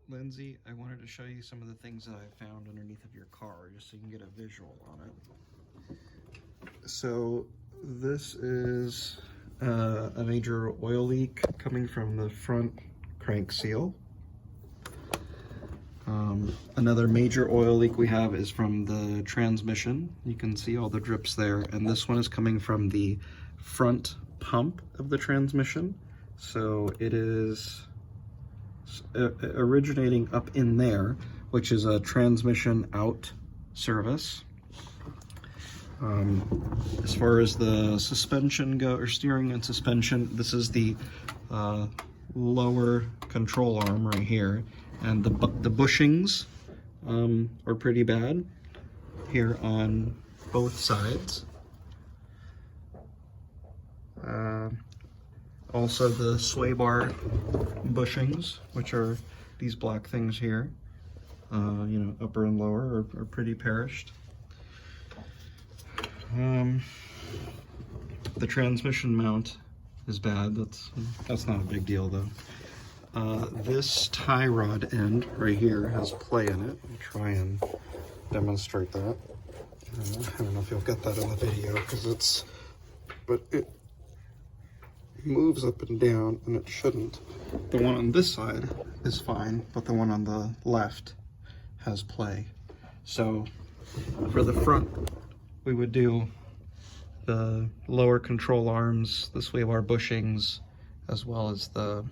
Lindsay, I wanted to show you some of the things that I found underneath of your car, just so you can get a visual on it. So this is a major oil leak coming from the front crank seal. Another major oil leak we have is from the transmission. You can see all the drips there, and this one is coming from the front pump of the transmission. So it is originating up in there, which is a transmission out service. As far as the suspension go, or steering and suspension, this is the lower control arm right here, and the bushings are pretty bad here on both sides. Also the sway bar bushings, which are these black things here, you know, upper and lower are pretty perished. The transmission mount is bad. That's not a big deal though. This tie rod end right here has play in it. I'll try and demonstrate that. I don't know if you'll get that in the video but it moves up and down, and it shouldn't. The one on this side is fine, but the one on the left has play. So for the front, we would do the lower control arms, the sway bar bushings, as well as the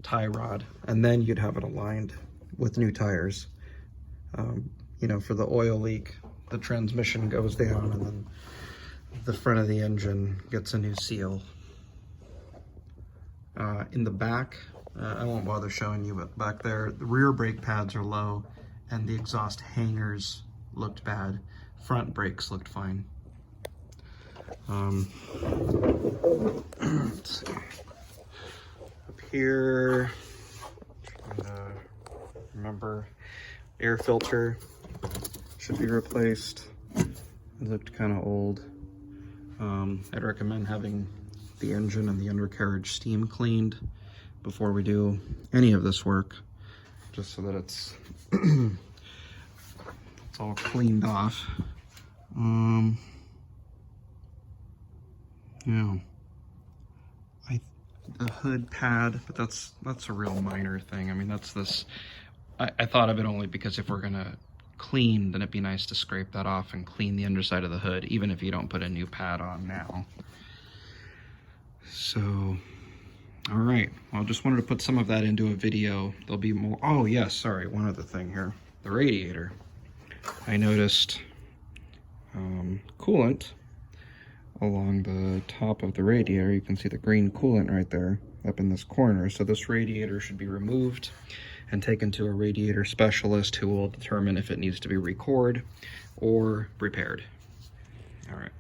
tie rod, and then you'd have it aligned with new tires. You know, for the oil leak, the transmission goes down, and then the front of the engine gets a new seal. In the back, I won't bother showing you, but back there, the rear brake pads are low, and the exhaust hangers looked bad. Front brakes looked fine. Let's see. Up here, remember, air filter should be replaced. It looked kind of old. I'd recommend having the engine and the undercarriage steam cleaned before we do any of this work, just so that it's it's all cleaned off. Yeah, the hood pad, but that's a real minor thing. I mean, that's this. I thought of it only because if we're gonna clean, then it'd be nice to scrape that off and clean the underside of the hood, even if you don't put a new pad on now. So, all right. Well, I just wanted to put some of that into a video. There'll be more. Oh yes, sorry. One other thing here. The radiator. I noticed coolant along the top of the radiator. You can see the green coolant right there up in this corner. So this radiator should be removed and taken to a radiator specialist who will determine if it needs to be recored or repaired. All right.